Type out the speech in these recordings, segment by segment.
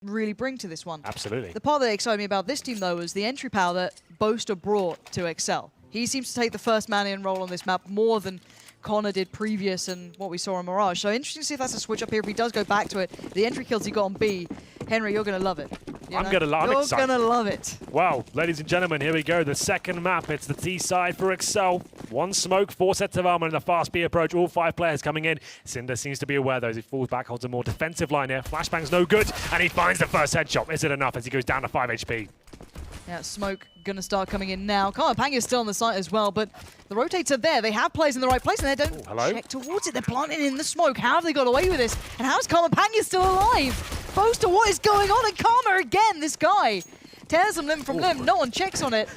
really bring to this one. Absolutely. The part that excited me about this team, though, was the entry power that Boaster brought to exceL. He seems to take the first man-in role on this map more than Connor did previous and what we saw on Mirage. So interesting to see if that's a switch up here. If he does go back to it, the entry kills he got on B, Henry, you're going to love it. I'm going to love it. You're going to love it. Well, ladies and gentlemen, here we go. The second map. It's the T side for exceL. One smoke, 4 sets of armor, and the fast B approach. All 5 players coming in. Cinder seems to be aware, though, as he falls back, holds a more defensive line here. Flashbang's no good, and he finds the first headshot. Is it enough as he goes down to 5 HP? Yeah, smoke going to start coming in now. Pang is still on the site as well, but the rotates are there. They have players in the right place, and they don't check towards it. They're planting in the smoke. How have they got away with this? And how's Pang is still alive? Boaster, what is going on? And Karma again, this guy tears them limb from limb. No one checks on it.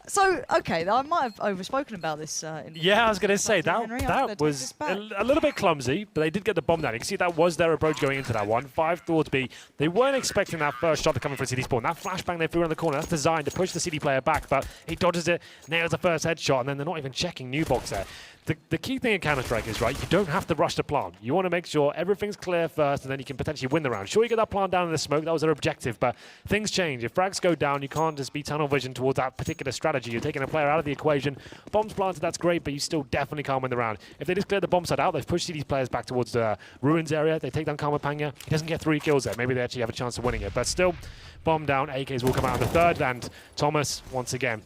So, okay, I might have overspoken about this. Yeah, I was going to say, that was a little bit clumsy, but they did get the bomb down. You can see that was their approach going into that one. 5 towards B. They weren't expecting that first shot to come in for CD spawn. That flashbang they threw around the corner, that's designed to push the CD player back, but he dodges it, nails the first headshot, and then they're not even checking new box there. The key thing in Counter-Strike is, right, you don't have to rush the plant. You want to make sure everything's clear first, and then you can potentially win the round. Sure, you get that plant down in the smoke, that was their objective, but things change. If frags go down, you can't just be tunnel vision towards that particular strategy. You're taking a player out of the equation. Bombs planted, that's great, but you still definitely can't win the round. If they just clear the bomb side out, they've pushed these players back towards the Ruins area. They take down Panga. He doesn't get 3 kills there. Maybe they actually have a chance of winning it, but still, bomb down. AKs will come out in the third, and Thomas, once again,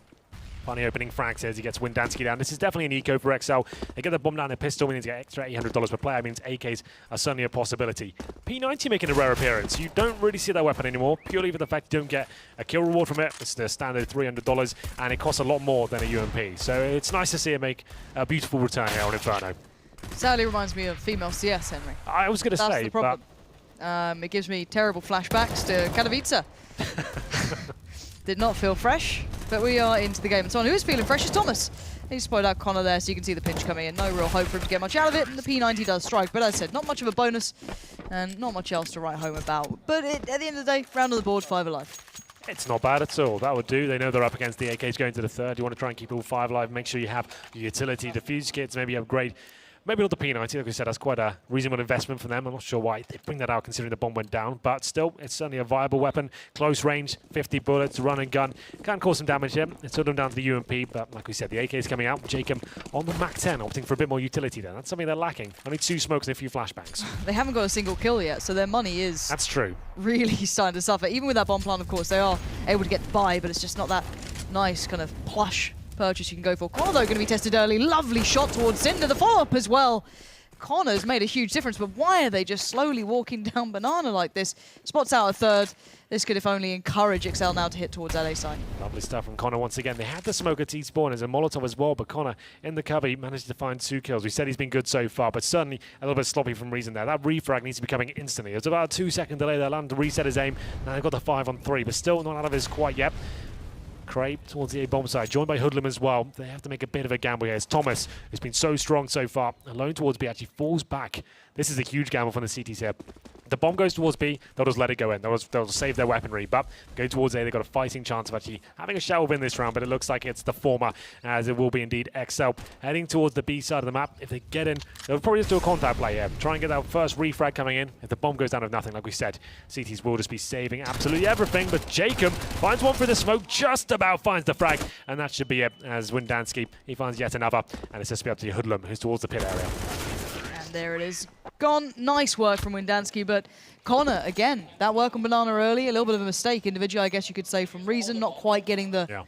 funny opening frags as he gets Windansky down. This is definitely an eco for exceL. They get the bomb down a pistol, meaning to get extra $800 per player. Means AKs are certainly a possibility. P90 making a rare appearance. You don't really see that weapon anymore, purely for the fact you don't get a kill reward from it. It's the standard $300, and it costs a lot more than a UMP. So it's nice to see it make a beautiful return here on Inferno. Sadly reminds me of female CS, Henry. I was going to say, the problem. It gives me terrible flashbacks to Katowice. Did not feel fresh, but we are into the game. And someone who is feeling fresh is Thomas. He's spotted out Connor there, so you can see the pinch coming in. No real hope for him to get much out of it, and the P90 does strike. But as I said, not much of a bonus, and not much else to write home about. But at the end of the day, round on the board, 5 alive. It's not bad at all. That would do. They know they're up against the AKs going to the third. You want to try and keep all 5 alive. Make sure you have your utility defuse kits, maybe upgrade. Maybe not the P90, like we said, that's quite a reasonable investment for them. I'm not sure why they bring that out considering the bomb went down, but still, it's certainly a viable weapon. Close range, 50 bullets, run and gun. Can cause some damage here. It's sort of down to the UMP, but like we said, the AK is coming out. Jacob on the Mac-10, opting for a bit more utility there. That's something they're lacking. Only 2 smokes and a few flashbangs. They haven't got a single kill yet, so their money is... That's true. ...really starting to suffer. Even with that bomb plant, of course, they are able to get by, but it's just not that nice kind of plush purchase you can go for. Connor, though, going to be tested early. Lovely shot towards Cinder. The follow-up as well. Connor's made a huge difference, but why are they just slowly walking down banana like this? Spots out a third. This could, if only, encourage exceL now to hit towards LA side. Lovely stuff from Connor once again. They had the smoke at T-spawn as a Molotov as well, but Connor in the cover, he managed to find 2 kills. We said he's been good so far, but certainly a little bit sloppy from Reason there. That refrag needs to be coming instantly. It's about a 2-second delay. They'll land to reset his aim. Now they've got the 5 on 3, but still not out of his quite yet. Crape towards the A-bomb side, joined by Hoodlum as well. They have to make a bit of a gamble here. It's Thomas, who's been so strong so far, alone towards B, actually falls back. This is a huge gamble from the CTs here. The bomb goes towards B, they'll just let it go in. They'll save their weaponry, but going towards A, they've got a fighting chance of actually having a shot win this round, but it looks like it's the former, as it will be indeed exceL. Heading towards the B side of the map. If they get in, they'll probably just do a contact play here. Try and get that first refrag coming in. If the bomb goes down with nothing, like we said, CTs will just be saving absolutely everything, but Jacob finds one through the smoke, just about finds the frag, and that should be it, as Windansky, he finds yet another, and it's just be up to Hoodlum, who's towards the pit area. There it is. Gone. Nice work from Windansky, but Connor, again, that work on Banana early, a little bit of a mistake individually, I guess you could say, from Reason, not quite getting the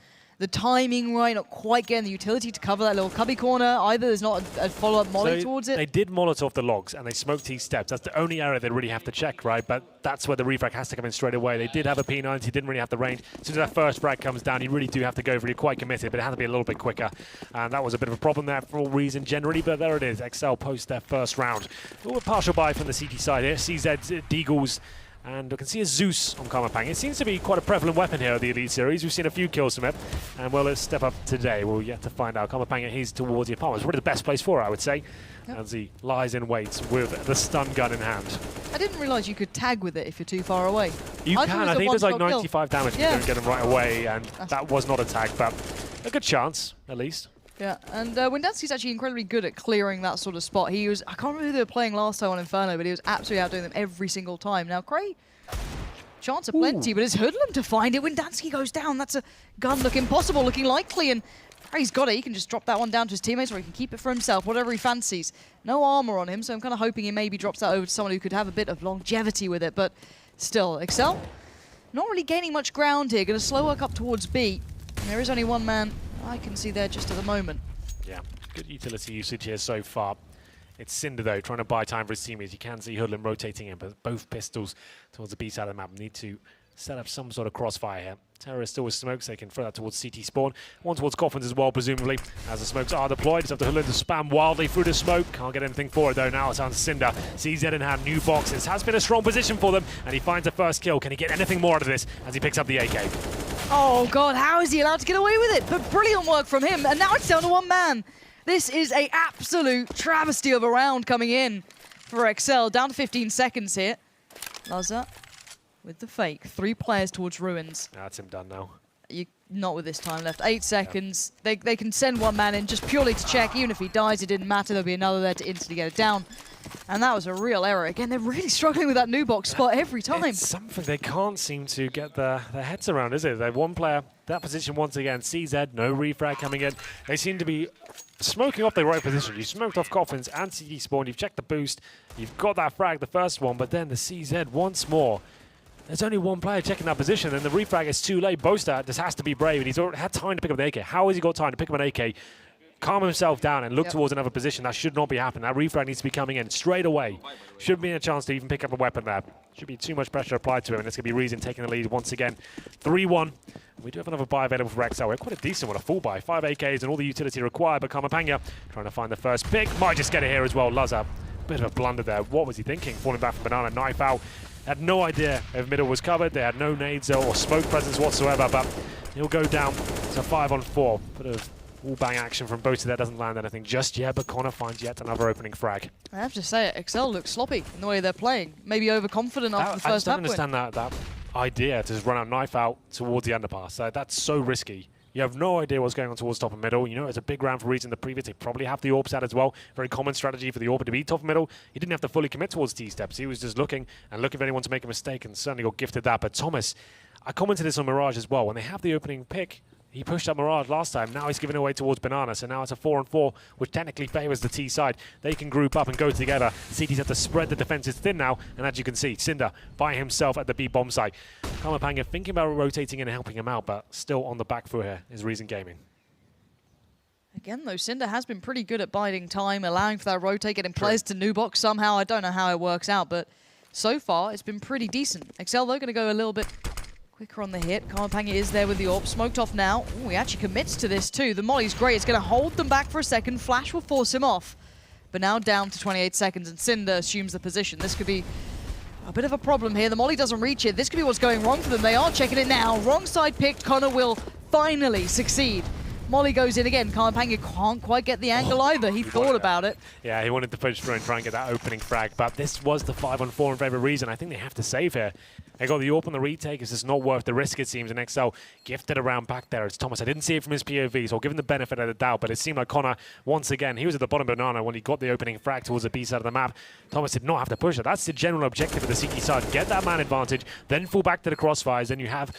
timing right, not quite getting the utility to cover that little cubby corner. Either there's not a follow-up molly towards it. They did Molotov the logs, and they smoked T steps. That's the only area they really have to check, right? But that's where the refrag has to come in straight away. They did have a P90, didn't really have the range. As soon as that first frag comes down, you really do have to go for it. You're quite committed, but it had to be a little bit quicker. And that was a bit of a problem there for all Reason generally, but there it is. exceL post their first round. A little partial buy from the CT side here. CZ, Deagles, and we can see a Zeus on Pang. It seems to be quite a prevalent weapon here at the Elite Series. We've seen a few kills from it. And well, let's step up today. We'll yet to find out. Pang, he's towards the apartment. It's really the best place for it, I would say. Yep. As he lies in wait with the stun gun in hand. I didn't realise you could tag with it if you're too far away. You can. I think there's like 95 damage if you don't get him right away. And that was not a tag, but a good chance, at least. Yeah, and Windansky's actually incredibly good at clearing that sort of spot. He was, I can't remember who they were playing last time on Inferno, but he was absolutely outdoing them every single time. Now, Cray chance of plenty, but it's Hoodlum to find it when Dansky goes down. That's a gun looking possible, looking likely, and he's got it. He can just drop that one down to his teammates, or he can keep it for himself, whatever he fancies. No armor on him, so I'm kind of hoping he maybe drops that over to someone who could have a bit of longevity with it, but still, exceL not really gaining much ground here. Going to slow work up towards B. And there is only one man I can see there just at the moment. Yeah, good utility usage here so far. It's Cinder, though, trying to buy time for his teammates. You can see Hoodlum rotating in, but both pistols towards the B side of the map need to set up some sort of crossfire here. Terror still with smokes, they can throw that towards CT spawn. One towards coffins as well, presumably, as the smokes are deployed. It's up to Hoodlum to spam wildly through the smoke. Can't get anything for it, though. Now it's on Cinder. CZ in hand, new boxes. Has been a strong position for them, and he finds the first kill. Can he get anything more out of this as he picks up the AK? Oh, God, how is he allowed to get away with it? But brilliant work from him, and now it's down to one man. This is an absolute travesty of a round coming in for exceL. Down to 15 seconds here. Laza with the fake. 3 players towards ruins. That's him done now. Not with this time left. 8 seconds. Yep. They can send one man in just purely to check. Even if he dies, it didn't matter. There'll be another there to instantly get it down. And that was a real error. Again, they're really struggling with that new box spot every time. It's something they can't seem to get their heads around, is it? They have one player, that position once again. CZ, no refrag coming in. They seem to be smoking off the right position. You smoked off coffins and CT spawn. You've checked the boost. You've got that frag, the first one, but then the CZ once more. There's only one player checking that position, and the refrag is too late. Boaster just has to be brave, and he's already had time to pick up an AK. How has he got time to pick up an AK, calm himself down, and look towards another position? That should not be happening. That refrag needs to be coming in straight away. Should be a chance to even pick up a weapon there. Should be too much pressure applied to him, and it's going to be Reason taking the lead once again. 3-1. We do have another buy available for exceL. We're quite a decent one, a full buy. 5 AKs and all the utility required, but Kamapanga trying to find the first pick. Might just get it here as well. Laza, bit of a blunder there. What was he thinking? Falling back from Banana, knife out. Had no idea if middle was covered. They had no nades or smoke presence whatsoever, but he'll go down to 5-on-4. Bit of wall-bang action from Boaster there. Doesn't land anything just yet, but Connor finds yet another opening frag. I have to say it, exceL looks sloppy in the way they're playing. Maybe overconfident after the first I don't understand that idea to just run out knife out towards the underpass. That's so risky. You have no idea what's going on towards top and middle. You know, it's a big round for Reason. The previous, they probably have the AWP out as well. Very common strategy for the AWP to be top and middle. He didn't have to fully commit towards T-steps. He was just looking for anyone to make a mistake, and certainly got gifted that. But Thomas, I commented this on Mirage as well. When they have the opening pick, he pushed up Mirage last time. Now he's giving away towards Banana. So now it's a 4-on-4, which technically favors the T side. They can group up and go together. CT's have to spread the defenses thin now. And as you can see, Cinder by himself at the B bomb site. Kamapanga thinking about rotating in and helping him out, but still on the back foot here is Reason Gaming. Again, though, Cinder has been pretty good at biding time, allowing for that rotate, getting players to new box somehow. I don't know how it works out, but so far it's been pretty decent. exceL, though, going to go a little bit quicker on the hit. Kamapanga is there with the AWP. Smoked off now. Ooh, he actually commits to this too. The molly's great. It's going to hold them back for a second. Flash will force him off. But now down to 28 seconds, and Cinder assumes the position. This could be a bit of a problem here. The molly doesn't reach it. This could be what's going wrong for them. They are checking it now. Wrong side picked. Connor will finally succeed. Molly goes in again. Kamapanga can't quite get the angle either. He thought about it. Yeah, he wanted to push through and try and get that opening frag, but this was the 5-on-4 in favor of Reason. I think they have to save here. They got the AWP on the retake. It's just not worth the risk, it seems, and exceL gifted around back there. It's Thomas. I didn't see it from his POV, so I'll give him the benefit of the doubt, but it seemed like Connor, once again, he was at the bottom of Banana when he got the opening frag towards the B side of the map. Thomas did not have to push it. That's the general objective of the CT side. Get that man advantage, then fall back to the crossfires, then you have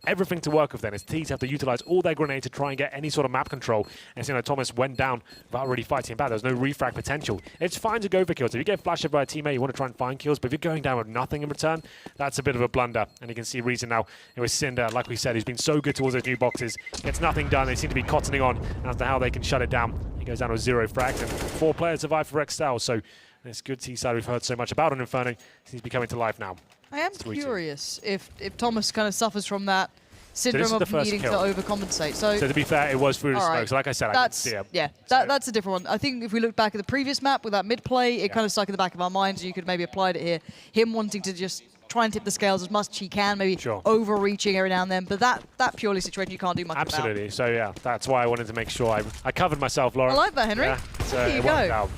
everything to work with then. His T's have to utilize all their grenades to try and get any sort of map control. And you know, Thomas went down without really fighting back. There's no refrag potential. It's fine to go for kills. If you get flashed by a teammate, you want to try and find kills, but if you're going down with nothing in return, that's a bit of a blunder. And you can see Reason now. It was Cinder, like we said, who's been so good towards those new boxes. Gets nothing done. They seem to be cottoning on as to how they can shut it down. He goes down with 0 frags, and 4 players survive for exceL. So this good T side we've heard so much about on Inferno seems to be coming to life now. I am curious if Thomas kind of suffers from that syndrome of needing to overcompensate. So to be fair, it was through the smoke. So like I said, I didn't see it. Yeah, that's a different one. I think if we look back at the previous map with that mid-play, it kind of stuck in the back of our minds. You could maybe apply it here. Him wanting to just try and tip the scales as much as he can, maybe overreaching every now and then. But that purely situation you can't do much Absolutely. about. So yeah, that's why I wanted to make sure I covered myself, Laura. I like that, Henry. Yeah, so there you go.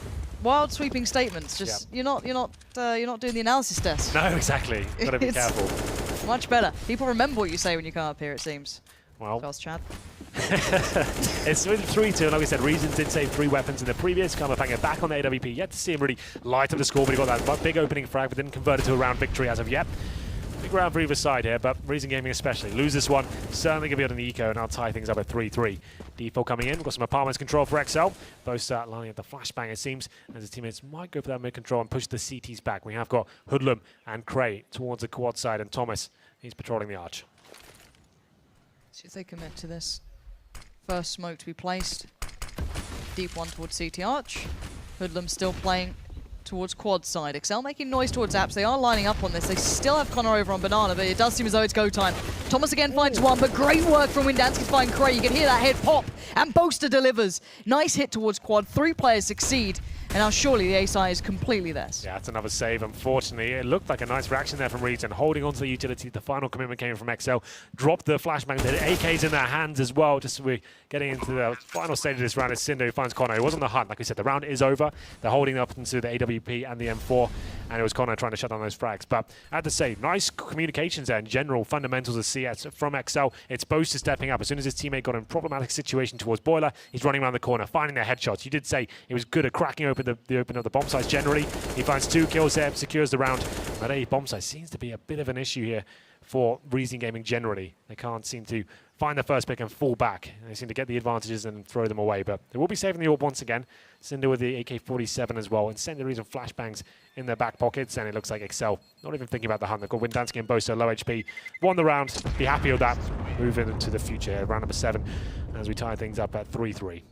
Wild sweeping statements. Just you're not doing the analysis test. No, exactly. Got to be careful. Much better. People remember what you say when you come up here, it seems. Well, Chad. It's 3-2, and like we said, Reason did save 3 weapons in the previous. Kamapanga back on the AWP. Yet to see him really light up the score, but he got that big opening frag, but didn't convert it to a round victory as of yet. Big round for either side here, but Reason Gaming especially. Lose this one, certainly going to be on the eco, and I'll tie things up at 3-3. Default coming in. We've got some apartments control for exceL. Both start lining up the flashbang, it seems, as his teammates might go for that mid control and push the CTs back. We have got Hoodlum and Cray towards the quad side, and Thomas, he's patrolling the arch. See if they commit to this. First smoke to be placed. Deep one towards CT arch. Hoodlum still playing towards quad side. exceL making noise towards apps. They are lining up on this. They still have Connor over on Banana, but it does seem as though it's go time. Thomas again finds one, but great work from Windansky to find Cray. You can hear that head pop, and Boaster delivers. Nice hit towards quad. 3 players succeed, and now surely the A side is completely theirs. Yeah, that's another save, unfortunately. It looked like a nice reaction there from Reason, holding onto the utility. The final commitment came from exceL. Dropped the flashbang. The AK's in their hands as well, just so we're getting into the final stage of this round. It's Cinder who finds Connor. It wasn't the hunt. Like we said, the round is over. They're holding up into the AWP and the M4, and it was Connor trying to shut down those frags. But at the same, nice communications there in general, fundamentals of CS from exceL. It's Boaster stepping up. As soon as his teammate got in a problematic situation towards Boiler, he's running around the corner, finding their headshots. You did say he was good at cracking open the open of the bomb sites generally. He finds 2 kills there, secures the round. That A bomb site seems to be a bit of an issue here for Reason Gaming generally. They can't seem to find the first pick and fall back. They seem to get the advantages and throw them away, but they will be saving the orb once again. Cinder with the AK-47 as well, and Cinder using flashbangs in their back pockets, and it looks like exceL not even thinking about the hunt. They've got Windansky and Boaster, low HP. Won the round, be happy with that. Move into the future here, round number 7, as we tie things up at 3-3.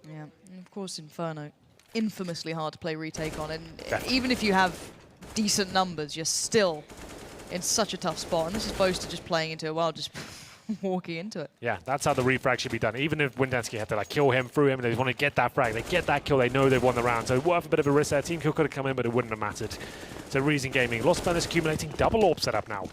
Yeah, and of course Inferno, infamously hard to play retake on, and Definitely. even if you have decent numbers, you're still in such a tough spot, and this is Boaster just playing into it while just walking into it. Yeah, that's how the refrag should be done. Even if Windansky had to like kill him through him, and they want to get that frag, they get that kill, they know they've won the round. So worth a bit of a risk there. Team kill could have come in, but it wouldn't have mattered. So Reason Gaming, lost bonus accumulating, double orb setup now.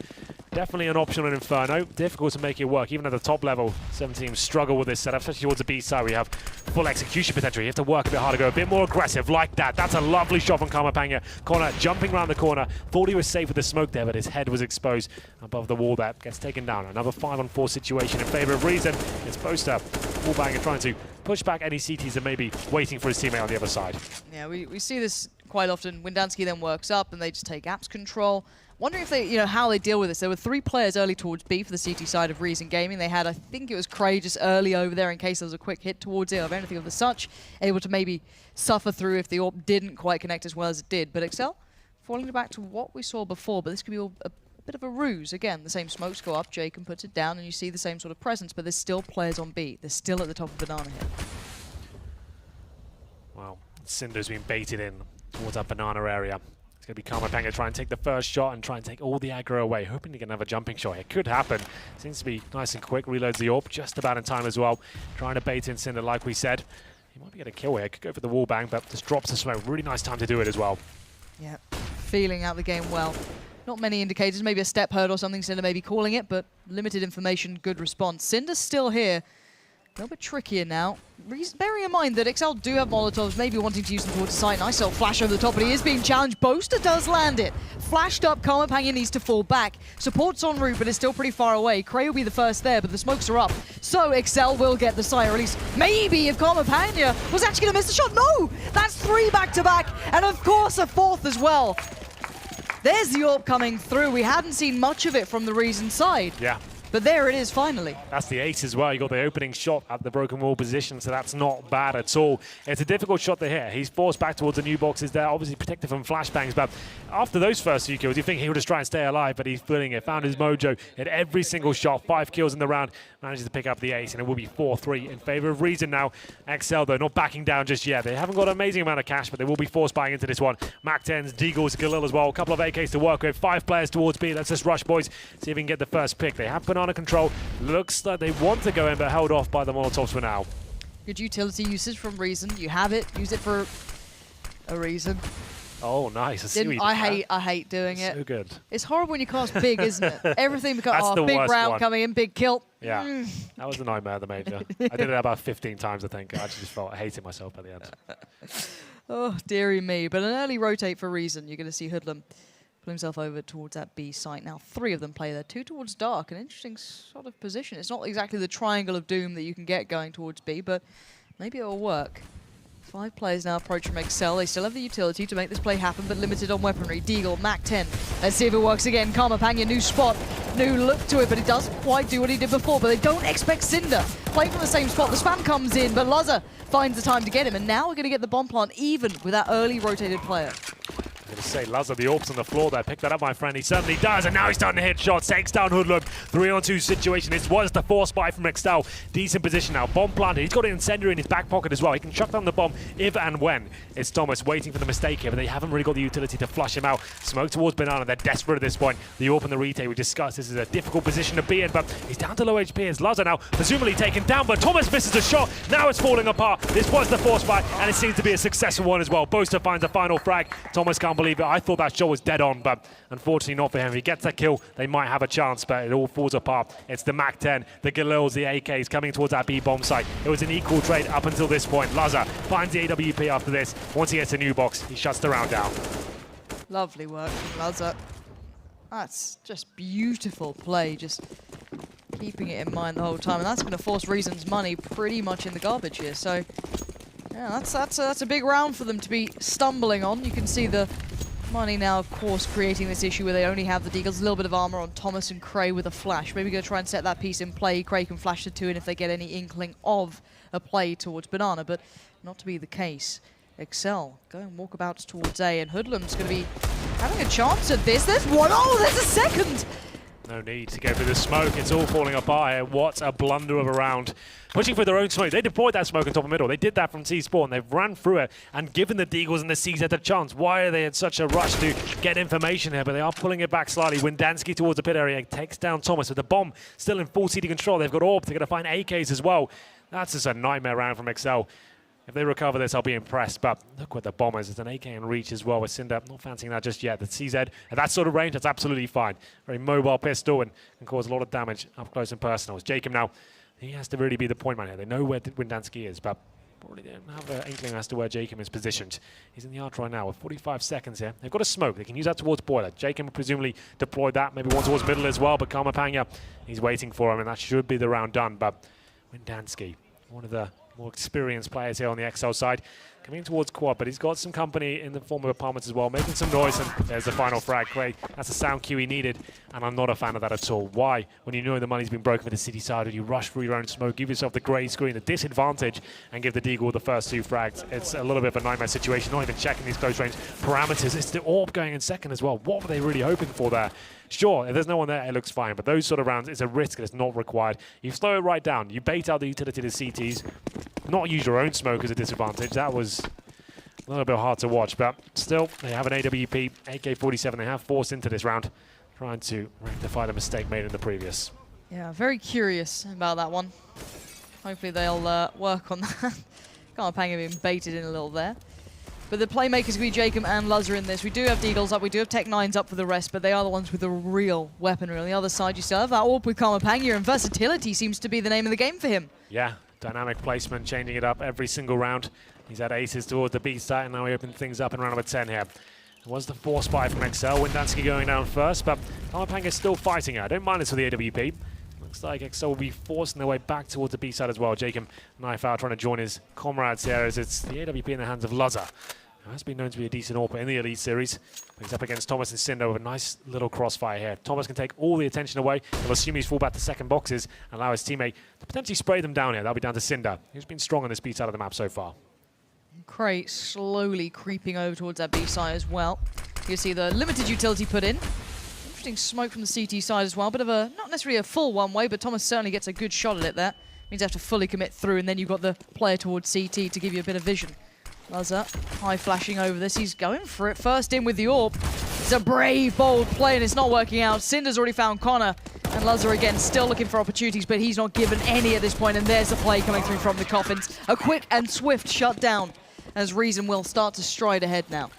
Definitely an option on Inferno. Difficult to make it work. Even at the top level, 7 teams struggle with this setup, especially towards the B side. We have full execution potential. You have to work a bit harder, go a bit more aggressive like that. That's a lovely shot from Kamapanga. Connor jumping around the corner. Thought he was safe with the smoke there, but his head was exposed above the wall there. Gets taken down. Another 5-on-4 situation in favor of Reason. It's Boaster. Wallbanger trying to push back any CTs that may be waiting for his teammate on the other side. Yeah, we see this quite often. Windansky then works up, and they just take apps control. Wondering if they, how they deal with this. There were 3 players early towards B for the CT side of Reason Gaming. They had, I think it was Cray just early over there in case there was a quick hit towards it or anything of the such, able to maybe suffer through if the orb didn't quite connect as well as it did. But exceL falling back to what we saw before, but this could be a bit of a ruse. Again, the same smokes go up, Jacob puts it down, and you see the same sort of presence, but there's still players on B. They're still at the top of Banana here. Wow, Cinder's been baited in towards that Banana area. Going to be Kamapanga try and take the first shot and try and take all the aggro away, hoping to get another jumping shot. It could happen. Seems to be nice and quick. Reloads the orb just about in time as well. Trying to bait in Cinder like we said. He might be getting a kill here. Could go for the wall bang, but just drops the smoke. Really nice time to do it as well. Yeah, feeling out the game well. Not many indicators, maybe a step hurt or something, Cinder may be calling it, but limited information, good response. Cinder's still here. A little bit trickier now. Bearing in mind that exceL do have Molotovs, maybe wanting to use them towards the site. Nice little flash over the top, but he is being challenged. Boaster does land it. Flashed up, Kamapanga needs to fall back. Support's en route, but it's still pretty far away. Cray will be the first there, but the smokes are up. So exceL will get the site, or at least maybe if Kamapanga was actually going to miss the shot. No! That's 3 back-to-back, and of course a 4th as well. There's the orb coming through. We hadn't seen much of it from the Reason side. Yeah. But there it is, finally. That's the ace as well. You got the opening shot at the broken wall position, so that's not bad at all. It's a difficult shot to hit. He's forced back towards the new boxes there, obviously protected from flashbangs, but after those first 2 kills, you think he would just try and stay alive, but he's feeling it. Found his mojo at every single shot. 5 kills in the round. Manages to pick up the ace, and it will be 4-3 in favor of Reason now. exceL, though, not backing down just yet. They haven't got an amazing amount of cash, but they will be forced buying into this one. Mac-10s, Deagles, Galil as well. A couple of AKs to work with. 5 players towards B. Let's just rush, boys. See if we can get the first pick. They have Banana control. Looks like they want to go in, but held off by the Molotovs for now. Good utility usage from Reason. You have it. Use it for a reason. Oh, nice. I hate doing it. So good. It's horrible when you cast big, isn't it? Everything becomes, That's the big worst round one. coming in, big kill. Yeah, that was a nightmare at the major. I did it about 15 times, I think. I actually just felt hating myself by the end. Oh, dearie me. But an early rotate for Reason. You're going to see Hoodlum pull himself over towards that B site. Now 3 of them play there. 2 towards Dark. An interesting sort of position. It's not exactly the triangle of doom that you can get going towards B, but maybe it'll work. 5 players now approach from exceL. They still have the utility to make this play happen, but limited on weaponry. Deagle, Mac-10. Let's see if it works again. Karmapanya, new spot, new look to it, but he doesn't quite do what he did before. But they don't expect Cinder playing from the same spot. The spam comes in, but Lazza finds the time to get him. And now we're going to get the bomb plant even with that early rotated player. I'm going to say Lazza, the AWP's on the floor there. Pick that up, my friend. He certainly does. And now he's starting to hit shots. Takes down Hoodlum. 3-on-2 situation. This was the force buy from exceL. Decent position now. Bomb planted. He's got an incendiary in his back pocket as well. He can chuck down the bomb if and when. It's Thomas waiting for the mistake here, but they haven't really got the utility to flush him out. Smoke towards Banana. They're desperate at this point. The AWP and the retake we discussed. This is a difficult position to be in, but he's down to low HP as Lazza now presumably taken down, but Thomas misses a shot. Now it's falling apart. This was the force buy, and it seems to be a successful one as well. Boaster finds a final frag. Thomas can't believe it. I thought that shot was dead on, but unfortunately not for him. If he gets that kill, they might have a chance, but it all falls apart. It's the Mac-10, the Galils, the AKs coming towards that B bomb site. It was an equal trade up until this point. Lazza finds the AWP after this. Once he gets a new box, he shuts the round down. Lovely work from Lazza. That's just beautiful play, just keeping it in mind the whole time, and that's going to force Reason's money pretty much in the garbage here. So yeah, that's a big round for them to be stumbling on. You can see the money now, of course, creating this issue where they only have the Deagles, a little bit of armor on Thomas and Cray with a flash. Maybe go try and set that piece in play. Cray can flash the 2 in if they get any inkling of a play towards Banana, but not to be the case. exceL going walkabouts towards A, and Hoodlum's going to be having a chance at this. There's one. Oh, there's a second. No need to go for the smoke. It's all falling apart here. What a blunder of a round. Pushing for their own smoke. They deployed that smoke on top of middle. They did that from C-Spawn. They've ran through it and given the Deagles and the CZ a chance. Why are they in such a rush to get information here? But they are pulling it back slightly. Windansky towards the pit area takes down Thomas with the bomb still in full CD control. They've got AWP. They're going to find AKs as well. That's just a nightmare round from exceL. If they recover this, I'll be impressed. But look what the bomb is. It's an AK in reach as well with Cinder. Not fancying that just yet. The CZ at that sort of range, that's absolutely fine. Very mobile pistol and can cause a lot of damage up close and personal. It's Jacob now. He has to really be the point man here. They know where Windansky is, but probably don't have an inkling as to where Jacob is positioned. He's in the arch right now with 45 seconds here. They've got a smoke. They can use that towards Boiler. Jacob will presumably deploy that, maybe one towards middle as well, but Karmapanya, he's waiting for him, and that should be the round done. But Windansky, one of the more experienced players here on the exceL side, coming towards quad, but he's got some company in the form of apartments as well, making some noise, and there's the final frag. Great, that's the sound cue he needed, and I'm not a fan of that at all. Why? When you know the money's been broken for the city side, when you rush through your own smoke, give yourself the grey screen, the disadvantage, and give the Deagle the first 2 frags. It's a little bit of a nightmare situation, not even checking these close range parameters. It's the AWP going in second as well. What were they really hoping for there? Sure, if there's no one there, it looks fine, but those sort of rounds, it's a risk and it's not required. You slow it right down. You bait out the utility to CTs, not use your own smoke as a disadvantage. That was a little bit hard to watch, but still, they have an AWP, AK-47. They have forced into this round, trying to rectify the mistake made in the previous. Yeah, very curious about that one. Hopefully they'll work on that. Karmapanya being baited in a little there. But the playmakers will be Jacob and Lazza in this. We do have Deagles up, we do have Tech-9s up for the rest, but they are the ones with the real weaponry. On the other side, you still have that AWP with Karmapanya, and versatility seems to be the name of the game for him. Yeah, dynamic placement, changing it up every single round. He's had aces towards the B side, and now he opens things up in round number 10 here. It was the force buy from exceL. Windansky going down first, but Karmapanya's still fighting here. I don't mind this for the AWP. Looks like exceL will be forcing their way back towards the B side as well. Jacob knife out, trying to join his comrades here as it's the AWP in the hands of Lazza, who has been known to be a decent AWP in the Elite Series. He's up against Thomas and Cinder with a nice little crossfire here. Thomas can take all the attention away. He'll assume he's full back to second boxes and allow his teammate to potentially spray them down here. That'll be down to Cinder, who's been strong on this B side of the map so far. Cray slowly creeping over towards that B side as well. You see the limited utility put in. Interesting smoke from the CT side as well. Bit of a, not necessarily a full one-way, but Thomas certainly gets a good shot at it there. Means you have to fully commit through, and then you've got the player towards CT to give you a bit of vision. Lazza, high flashing over this. He's going for it. First in with the AWP. It's a brave, bold play, and it's not working out. Cinder's already found Connor, and Lazza again still looking for opportunities, but he's not given any at this point, and there's the play coming through from the coffins. A quick and swift shutdown, as Reason will start to stride ahead now.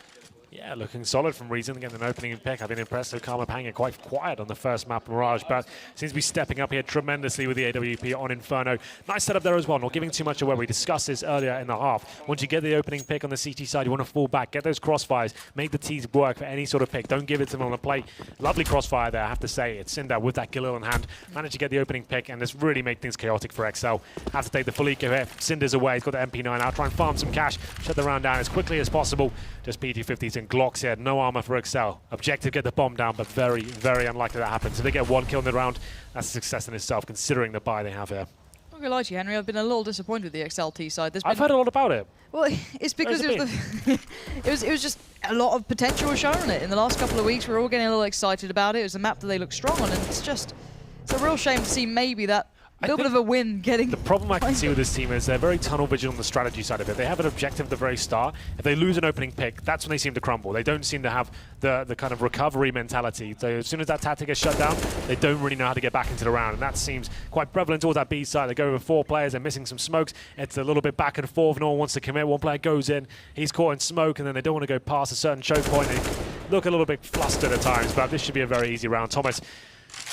Yeah, looking solid from Reason, getting an opening pick. I've been impressed with KharmaPanga, quite quiet on the first map, Mirage, but seems to be stepping up here tremendously with the AWP on Inferno. Nice setup there as well, not giving too much away. We discussed this earlier in the half. Once you get the opening pick on the CT side, you want to fall back, get those crossfires, make the T's work for any sort of pick. Don't give it to them on the plate. Lovely crossfire there, I have to say. It's Cinder with that Galil in hand. Managed to get the opening pick, and this really made things chaotic for exceL. Have to take the full eco here. Cinder's away, he's got the MP9 out, try and farm some cash, shut the round down as quickly as possible. Just P250s and Glocks here, no armor for exceL. Objective, get the bomb down, but very, very unlikely that happens. If they get one kill in the round, that's a success in itself, considering the buy they have here. I'm not gonna lie to you, Henry, I've been a little disappointed with the exceL T side. I've heard a lot about it. Well, it's because it was just a lot of potential shown on it. In the last couple of weeks, we were all getting a little excited about it. It was a map that they look strong on, and it's a real shame to see maybe that little bit of a win getting... The problem I can see with this team is they're very tunnel vision on the strategy side of it. They have an objective at the very start. If they lose an opening pick, that's when they seem to crumble. They don't seem to have the kind of recovery mentality. So as soon as that tactic gets shut down, they don't really know how to get back into the round. And that seems quite prevalent towards that B side. They go with 4 players, they're missing some smokes. It's a little bit back and forth. No one wants to commit. One player goes in, he's caught in smoke, and then they don't want to go past a certain choke point. They look a little bit flustered at times, but this should be a very easy round. Thomas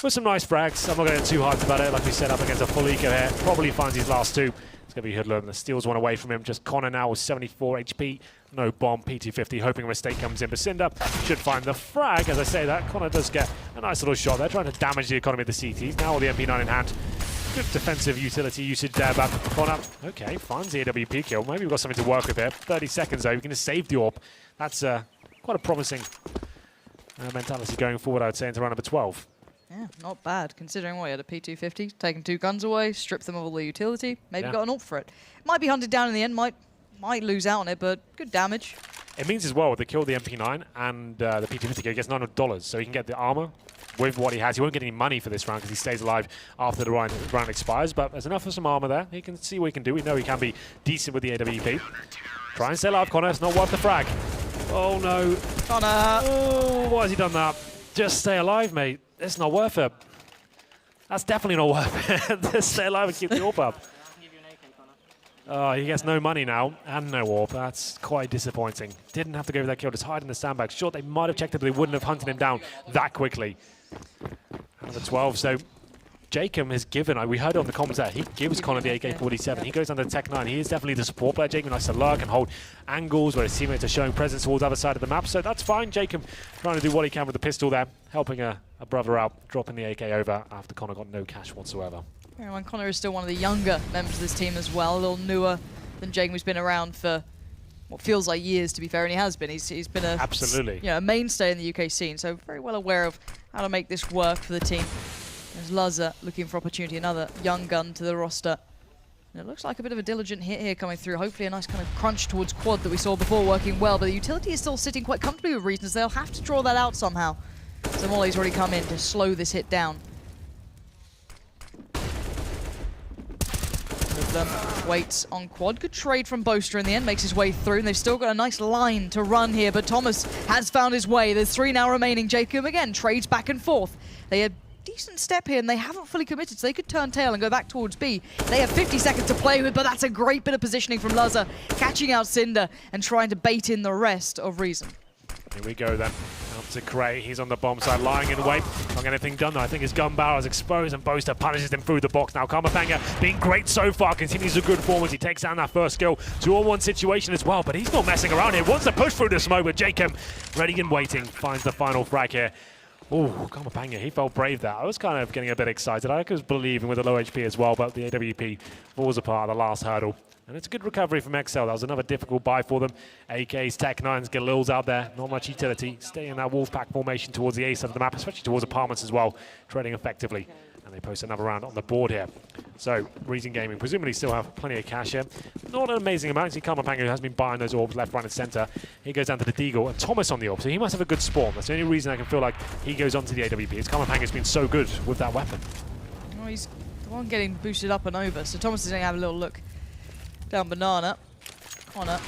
with some nice frags. I'm not going to get too hyped about it. Like we said, up against a full eco here. Probably finds his last 2. It's going to be Hoodlum. The steals one away from him. Just Connor now with 74 HP. No bomb. P250, hoping a mistake comes in. But Cinder should find the frag. As I say that, Connor does get a nice little shot there, trying to damage the economy of the CTs. Now with the MP9 in hand. Good defensive utility usage there, but Connor, okay, finds the AWP kill. Maybe we've got something to work with here. 30 seconds though. We can just save the AWP. That's quite a promising mentality going forward, I would say, into round number 12. Yeah, not bad, considering what, he had a P250, taken 2 guns away, stripped them of all the utility, maybe got an ult for it. Might be hunted down in the end, might lose out on it, but good damage. It means as well, with the kill of the MP9 and the P250, he gets $900, so he can get the armor with what he has. He won't get any money for this round because he stays alive after the round expires, but there's enough of some armor there. He can see what he can do. We know he can be decent with the AWP. Try and stay alive, Connor. It's not worth the frag. Oh, no. Connor! Oh, why has he done that? Just stay alive, mate. It's not worth it. That's definitely not worth it. Just stay alive and keep the AWP up. Oh, he gets no money now and no AWP. That's quite disappointing. Didn't have to go for that kill, just hide in the sandbag. Sure, they might have checked it, but they wouldn't have hunted him down that quickly. Number 12, so Jacob has given, we heard it on the comments there, he gives Connor the AK-47. He goes under Tech 9. He is definitely the support player. Jacob likes to lurk and hold angles where his teammates are showing presence towards the other side of the map. So that's fine. Jacob trying to do what he can with the pistol there, helping a brother out, dropping the AK over after Connor got no cash whatsoever. Yeah, and Connor is still one of the younger members of this team as well, a little newer than Jacob, who's been around for what feels like years, to be fair, and he has been. He's been a mainstay in the UK scene, so very well aware of how to make this work for the team. There's Lazza looking for opportunity, another young gun to the roster. And it looks like a bit of a diligent hit here coming through. Hopefully a nice kind of crunch towards quad that we saw before working well, but the utility is still sitting quite comfortably with Reasons. They'll have to draw that out somehow. So Molly's already come in to slow this hit down. Waits on quad. Good trade from Boaster in the end, makes his way through, and they've still got a nice line to run here, but Thomas has found his way. There's 3 now remaining. Jacob again trades back and forth. They had decent step here, and they haven't fully committed, so they could turn tail and go back towards B. They have 50 seconds to play with, but that's a great bit of positioning from Lazza, catching out Cinder and trying to bait in the rest of Reason. Here we go then. Out to Cray. He's on the bomb side, lying in wait. Not getting anything done though. I think his gun barrel is exposed, and Boaster punishes him through the box. Now KharmaPanga being great so far, continues a good form as he takes down that first kill. 2-on-1 situation as well, but he's not messing around here. Wants to push through the smoke, but Jacob, ready and waiting, finds the final frag here. Oh, KharmaPanga, he felt brave there. I was kind of getting a bit excited. I was believing with the low HP as well, but the AWP falls apart at the last hurdle. And it's a good recovery from exceL. That was another difficult buy for them. AKs, Tech 9s, Galils out there. Not much utility. Stay in that Wolfpack formation towards the A side of the map, especially towards apartments as well. Trading effectively. And they post another round on the board here. So, Reason Gaming presumably still have plenty of cash here. Not an amazing amount. See KharmaPanga, who has been buying those orbs left, right, and center. He goes down to the Deagle, and Thomas on the orb. So he must have a good spawn. That's the only reason I can feel like he goes onto the AWP. Is KharmaPanga's been so good with that weapon. Well, he's the one getting boosted up and over. So Thomas is going to have a little look down Banana. Connor.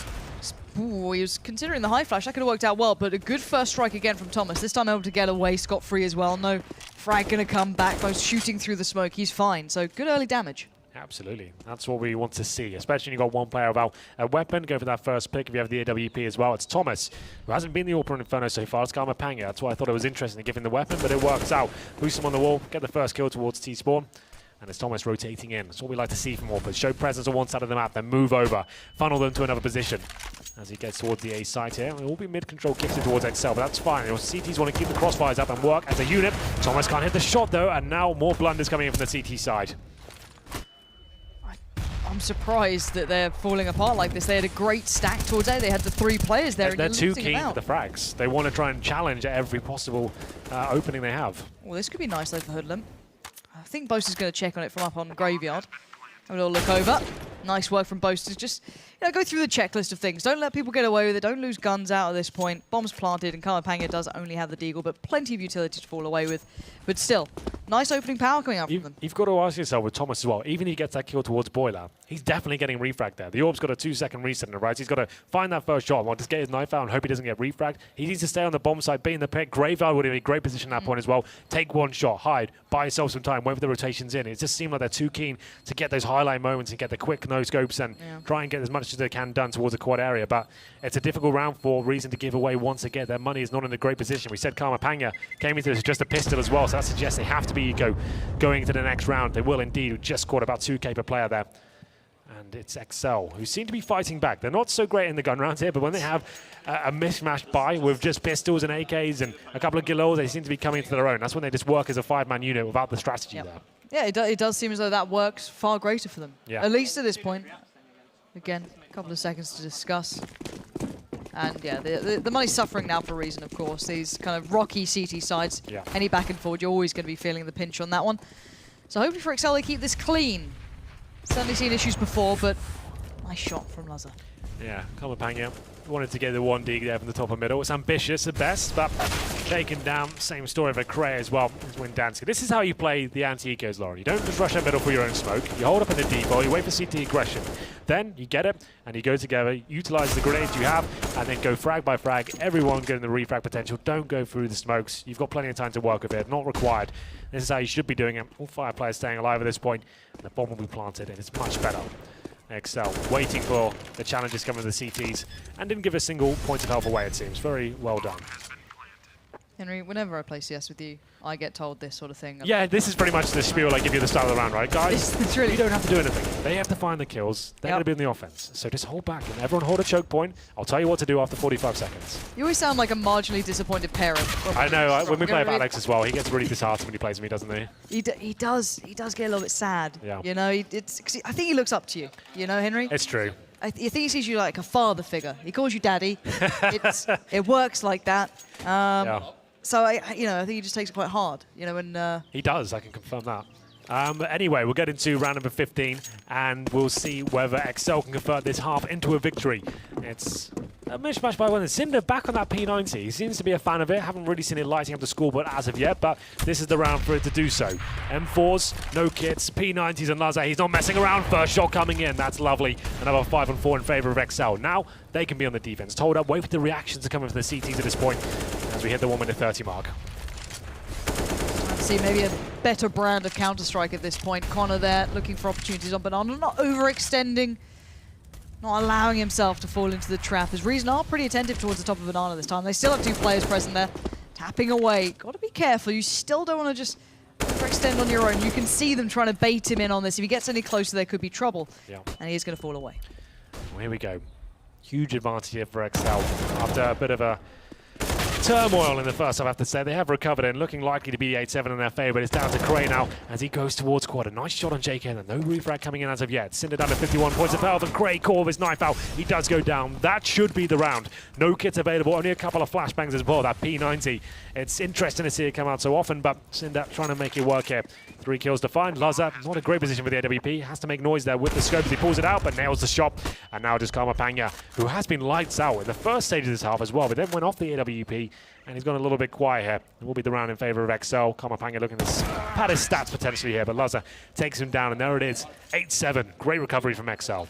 Ooh, he was considering the high flash. That could have worked out well, but a good first strike again from Thomas. This time able to get away scot-free as well. No frag going to come back. Both shooting through the smoke. He's fine. So good early damage. Absolutely. That's what we want to see, especially when you've got one player without a weapon. Go for that first pick if you have the AWP as well. It's Thomas, who hasn't been the AWP in Inferno so far. It's Panga. That's why I thought it was interesting to give him the weapon, but it works out. Boost him on the wall, get the first kill towards T-Spawn. And it's Thomas rotating in. That's what we like to see from AWPers. Show presence on one side of the map, then move over, funnel them to another position. As he gets towards the A site here, it will be mid-control, kicks it towards exceL, but that's fine. Your CTs want to keep the crossfires up and work as a unit. Thomas can't hit the shot though, and now more blunders coming in from the CT side. I'm surprised that they're falling apart like this. They had a great stack towards A. They had the 3 players there. They're too keen for the frags. They want to try and challenge at every possible opening they have. Well, this could be nice though for Hoodlum. I think Boaster's going to check on it from up on Graveyard. Have a little look over. Nice work from Boasters. Just go through the checklist of things. Don't let people get away with it. Don't lose guns out at this point. Bombs planted, and Panga does only have the deagle, but plenty of utility to fall away with. But still, nice opening power coming out from them. You've got to ask yourself with Thomas as well, even if he gets that kill towards Boiler, he's definitely getting refragged there. The Orb's got a 2-second reset in the right. He's got to find that first shot. Just get his knife out and hope he doesn't get refragged. He needs to stay on the bomb side, be in the pick. Graveyard would be in a great position at that point as well. Take one shot, hide, buy yourself some time, wait for the rotations in. It just seemed like they're too keen to get those highlight moments and get the quick no-scopes and try and get as much as they can done towards the quad area. But it's a difficult round for Reason to give away once again. Their money is not in a great position. We said Panga came into this with just a pistol as well, so that suggests they have to be going into the next round. They will indeed. We just scored about 2K per player there. And it's exceL, who seem to be fighting back. They're not so great in the gun rounds here, but when they have a mismatched buy with just pistols and AKs and a couple of Gillows, they seem to be coming into their own. That's when they just work as a 5-man unit without the strategy there. Yeah, it does seem as though that works far greater for them. Yeah. At least at this point. Again, a couple of seconds to discuss. And yeah, the money's suffering now for a reason, of course. These kind of rocky CT sides, any back and forward, you're always going to be feeling the pinch on that one. So hopefully for exceL, they keep this clean. Certainly seen issues before, but nice shot from Lazar. Yeah, Panga wanted to get the 1D there from the top of middle. It's ambitious at best, but taken down. Same story for Cray as well as Windansky. This is how you play the anti-ecos, Lauren. You don't just rush out middle for your own smoke. You hold up in the depot, you wait for CT aggression. Then you get it, and you go together, utilize the grenades you have, and then go frag by frag. Everyone getting the refrag potential. Don't go through the smokes. You've got plenty of time to work with it. Not required. This is how you should be doing it. All 5 players staying alive at this point, and the bomb will be planted, and it's much better. exceL waiting for the challenges coming to the CTs and didn't give a single point of health away, it seems. Very well done. Henry, whenever I play CS with you, I get told this sort of thing. Yeah, this is pretty much the spiel I give you at the start of the round, right, guys? It's really you don't have to do anything. They have to find the kills. They're going to be in the offense. So just hold back and everyone hold a choke point. I'll tell you what to do after 45 seconds. You always sound like a marginally disappointed parent. I know. When we play with Alex as well, he gets really disheartened when he plays with me, doesn't he? He does get a little bit sad. Yeah. You know, I think he looks up to you. You know, Henry? It's true. I think he sees you like a father figure. He calls you daddy. It works like that. Yeah. So I think he just takes it quite hard. You know, and he does. I can confirm that. But anyway, we'll get into round number 15, and we'll see whether exceL can convert this half into a victory. It's a mishmash by one. Cinder back on that P90. He seems to be a fan of it. Haven't really seen it lighting up the scoreboard as of yet, but this is the round for it to do so. M4s, no kits, P90s and Lazar. He's not messing around. First shot coming in. That's lovely. Another 5-on-4 in favor of exceL. Now they can be on the defense. Hold up, wait for the reactions to come in from the CTs at this point as we hit the 1:30 mark. See maybe a better brand of Counter-Strike at this point. Connor there looking for opportunities on Banana, not overextending, not allowing himself to fall into the trap. As Reason are pretty attentive towards the top of Banana this time. They still have 2 players present there, tapping away. Got to be careful. You still don't want to just overextend on your own. You can see them trying to bait him in on this. If he gets any closer, there could be trouble. Yeah. And he is going to fall away. Well, here we go. Huge advantage here for exceL after a bit of a turmoil in the first, I have to say. They have recovered and looking likely to be 8-7 in their favor, but it's down to Cray now as he goes towards quad. A nice shot on JK, and no refrag coming in as of yet. Cinder down to 51 points of health, and Cray caught with his knife out. He does go down. That should be the round. No kits available, only a couple of flashbangs as well. That P90. It's interesting to see it come out so often, but Cinder trying to make it work here. 3 kills to find. Lazar, not a great position for the AWP. Has to make noise there with the scope as he pulls it out, but nails the shot. And now just Panga, who has been lights out in the first stage of this half as well, but then went off the AWP, and he's gone a little bit quiet here. It will be the round in favor of exceL. Panga looking to pad his stats potentially here, but Lazar takes him down, and there it is. 8-7. Great recovery from exceL.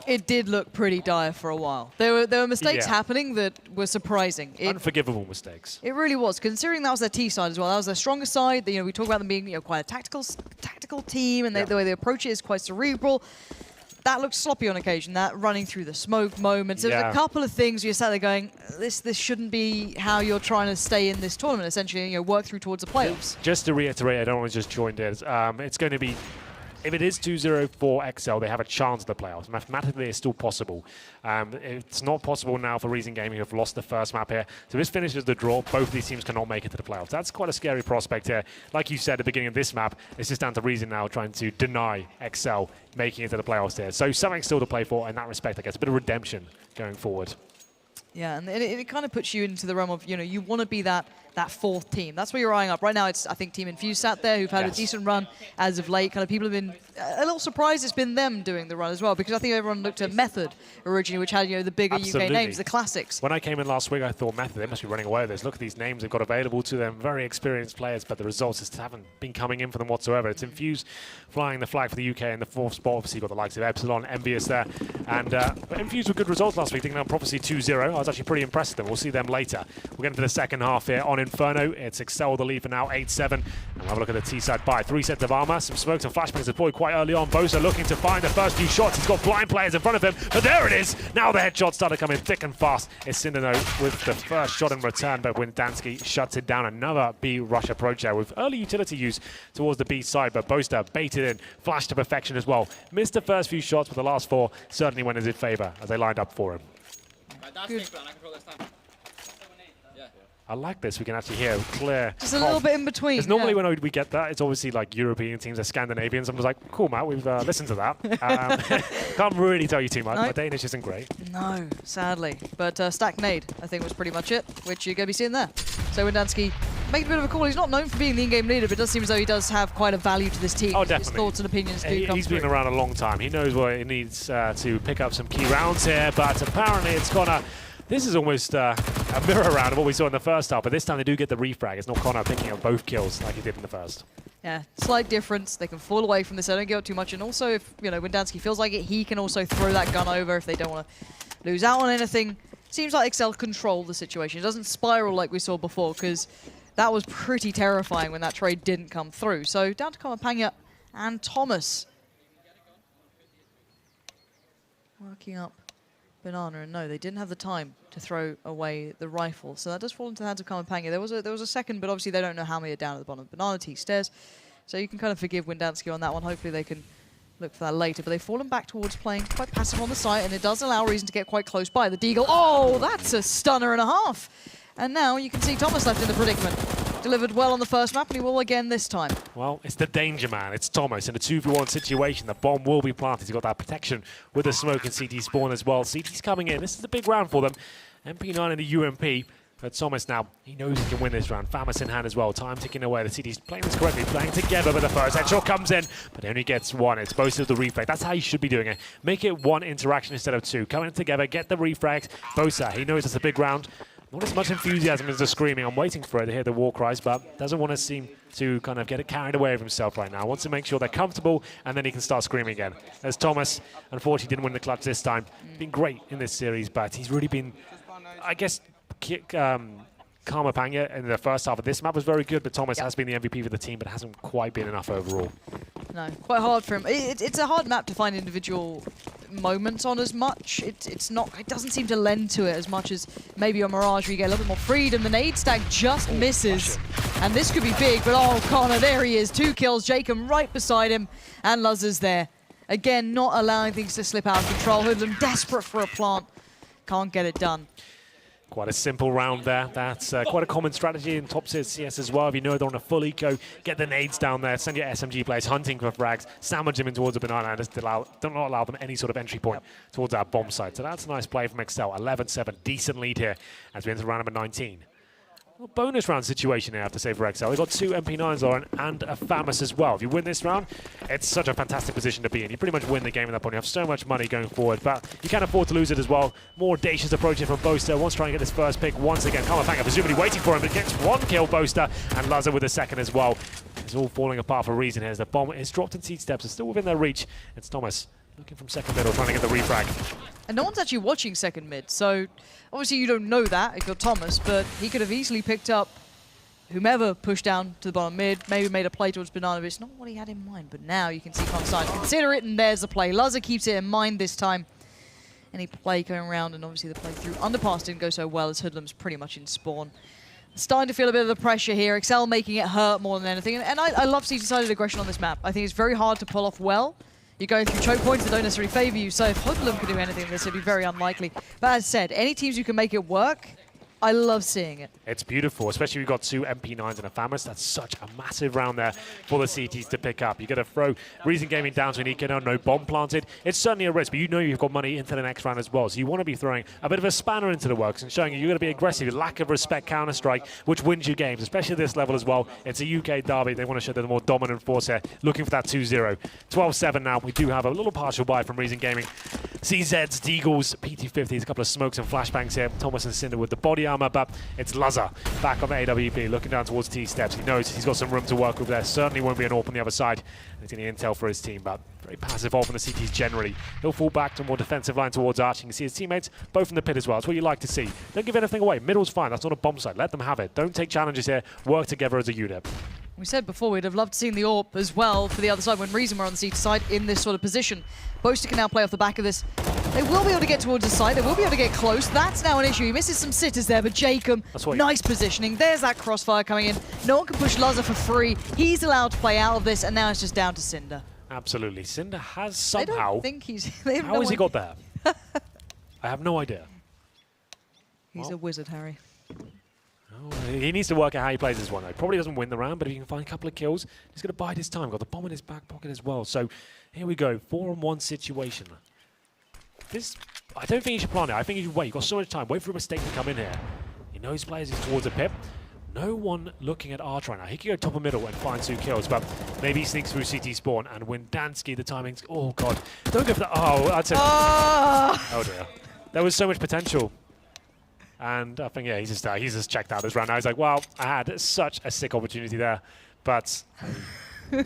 It did look pretty dire for a while. There were mistakes happening that were surprising. Unforgivable mistakes. It really was, considering that was their T side as well. That was their strongest side. You know, we talk about them being quite a tactical team, and the way they approach it is quite cerebral. That looked sloppy on occasion, that running through the smoke moments. There's a couple of things where you're sat there going, this shouldn't be how you're trying to stay in this tournament, essentially, you know, work through towards the playoffs. Just to reiterate, I don't want to just join in. It's going to be, if it is 2-0 for exceL, they have a chance at the playoffs. Mathematically, it's still possible. It's not possible now for Reason Gaming, who have lost the first map here. So this finishes the draw. Both of these teams cannot make it to the playoffs. That's quite a scary prospect here. Like you said at the beginning of this map, it's just down to Reason now trying to deny exceL making it to the playoffs here. So something still to play for in that respect, I guess. A bit of redemption going forward. Yeah, and it kind of puts you into the realm of, you know, you want to be that fourth team. That's where you're eyeing up. Right now, it's, I think, Team Infuse sat there, who've had a decent run as of late. Kind of people have been a little surprised it's been them doing the run as well, because I think everyone looked at Method originally, which had, you know, the bigger UK names, the classics. When I came in last week, I thought Method, they must be running away with this. Look at these names they've got available to them. Very experienced players, but the results just haven't been coming in for them whatsoever. It's Infuse flying the flag for the UK in the fourth spot. Obviously, you've got the likes of Epsilon, Envious there. And but Infuse with good results last week, taking down Prophecy 2-0. I was actually pretty impressed with them. We'll see them later. We'll get into the second half here on Inferno. It's exceL the lead for now, 8-7. And we'll have a look at the T-side buy. 3 sets of armor, some smokes and flashbangs deployed quite early on. boza looking to find the first few shots. He's got blind players in front of him, but there it is. Now the headshots started coming thick and fast. It's Cinderno with the first shot in return, but Windansky shuts it down. Another B rush approach there with early utility use towards the B side, but boza baited in, flashed to perfection as well. Missed the first few shots, but the last 4 certainly went in his favor as they lined up for him. Good. I like this. We can actually hear clear. Just a little bit in between. Because normally when we get that, it's obviously like European teams or Scandinavians. I was like, cool, Matt, we've listened to that. Can't really tell you too much. My Danish isn't great. No, sadly. But Stack Nade, I think, was pretty much it, which you're going to be seeing there. So Windansky made a bit of a call. He's not known for being the in-game leader, but it does seem as though he does have quite a value to this team. Oh, definitely. His thoughts and opinions do come He's through. been around a long time. He knows what he needs to pick up some key rounds here, but apparently it's Connor. This is almost a mirror round of what we saw in the first half, but this time they do get the refrag. It's not Connor picking up both kills like he did in the first. Yeah, slight difference. They can fall away from this. They don't give up too much. And also, if Windansky feels like it, he can also throw that gun over if they don't want to lose out on anything. Seems like exceL control the situation. It doesn't spiral like we saw before, because that was pretty terrifying when that trade didn't come through. So down to Kamapanya and Thomas. Working up Banana, and no, they didn't have the time to throw away the rifle. So that does fall into the hands of Kamapanya. There was a second, but obviously they don't know how many are down at the bottom. Banana T stairs. So you can kind of forgive Windansky on that one. Hopefully they can look for that later. But they've fallen back towards playing quite passive on the site, and it does allow Reason to get quite close by. The Deagle, oh, that's a stunner and a half. And now you can see Thomas left in the predicament. Delivered well on the first map, and he will again this time. Well, it's the danger man. It's Thomas in a 2v1 situation. The bomb will be planted. He's got that protection with the smoke and CT spawn as well. CT's coming in. This is a big round for them. MP9 and the UMP. But Thomas now, he knows he can win this round. Famas in hand as well. Time ticking away. The CT's playing this correctly, playing together with the first headshot comes in, but he only gets 1. It's both of the refrag. That's how you should be doing it. Make it 1 interaction instead of 2. Coming together, get the refrags. boza, he knows it's a big round. Not as much enthusiasm as the screaming. I'm waiting for it to hear the war cries, but doesn't want to seem to kind of get it carried away with himself right now. Wants to make sure they're comfortable, and then he can start screaming again. There's Thomas. Unfortunately, didn't win the clutch this time. Been great in this series, but he's really been, I guess, Kamapanya in the first half of this map was very good, but Thomas has been the MVP for the team, but it hasn't quite been enough overall. No, quite hard for him. It's a hard map to find individual moments on as much. It's not. It doesn't seem to lend to it as much as maybe on Mirage, where you get a little bit more freedom. The nade stack just misses, and this could be big. But oh, Connor, there he is. 2 kills. Jacob right beside him, and Luzza's there again, not allowing things to slip out of control. Hoodlum desperate for a plant, can't get it done. Quite a simple round there. That's quite a common strategy in top tier CS as well. If you know they're on a full eco, get the nades down there, send your SMG players hunting for frags, sandwich them in towards a banana, and just do not allow them any sort of entry point towards our bomb site. So that's a nice play from exceL. 11-7, decent lead here as we enter round number 19. A bonus round situation here, I have to say, for exceL. They've got 2 MP9s on and a Famas as well. If you win this round, it's such a fantastic position to be in. You pretty much win the game at that point. You have so much money going forward, but you can't afford to lose it as well. More audacious approach here from boza. Wants to try and get his first pick once again. Kamapanya presumably waiting for him, but gets 1 kill, boza, and Luzza with a second as well. It's all falling apart for Reason here as the bomb is dropped and seed steps are still within their reach. It's Thomas looking from second middle, trying to get the refrag. And no one's actually watching second mid, so obviously you don't know that if you're Thomas, but he could have easily picked up whomever pushed down to the bottom mid, maybe made a play towards Banana, but it's not what he had in mind. But now you can see Conside consider it, and there's the play. Luzza keeps it in mind this time. Any play going around, and obviously the play through underpass didn't go so well as Hoodlum's pretty much in spawn. Starting to feel a bit of the pressure here. exceL making it hurt more than anything. And I love CT-sided aggression on this map. I think it's very hard to pull off well. You're going through choke points that don't necessarily favor you, so if Hoodlum can do anything, this would be very unlikely. But as said, any teams who can make it work, I love seeing it. It's beautiful, especially we've got 2 MP9s and a Famous. That's such a massive round there for the CTs to pick up. You're going to throw Reason Gaming down to an Eco, no bomb planted. It's certainly a risk, but you know you've got money into the next round as well. So you want to be throwing a bit of a spanner into the works and showing you're going to be aggressive. Lack of respect Counter-Strike, which wins you games, especially at this level as well. It's a UK derby. They want to show they're the more dominant force here, looking for that 2-0. 12-7 now. We do have a little partial buy from Reason Gaming. CZs, Deagles, PT50s, a couple of smokes and flashbangs here. Thomas and Cinder with the body armor, but it's Luzza back on the AWP, looking down towards T-steps. He knows he's got some room to work with there. Certainly won't be an AWP on the other side. He's getting intel for his team, but very passive off on the CTs generally. He'll fall back to a more defensive line towards Arch. You can see his teammates both in the pit as well. That's what you like to see. Don't give anything away. Middle's fine. That's not a bomb site. Let them have it. Don't take challenges here. Work together as a unit. We said before we'd have loved seeing the AWP as well for the other side when Reason were on the CT side in this sort of position. Boaster can now play off the back of this. They will be able to get towards the side. They will be able to get close. That's now an issue. He misses some sitters there, but Jacob, nice positioning. There's that crossfire coming in. No one can push Luzza for free. He's allowed to play out of this, and now it's just down to Cinder. Absolutely. Cinder has somehow... I don't think he's... How has he got there? I have no idea. He's a wizard, Harry. Oh, he needs to work out how he plays this one, though. Probably doesn't win the round, but if he can find a couple of kills, he's going to bide his time. Got the bomb in his back pocket as well. So here we go. 4-on-1 situation. This, I don't think he should plant it. I think he should wait. You've got so much time. Wait for a mistake to come in here. He knows players is towards a pip. No one looking at Arch right now. He could go top of middle and find 2 kills, but maybe he sneaks through CT spawn and win Dansky. The timing's... Oh, God. Don't go for that. Oh, that's it. Oh, dear. There was so much potential. And I think, yeah, he's just checked out this round now. He's like, well, I had such a sick opportunity there, but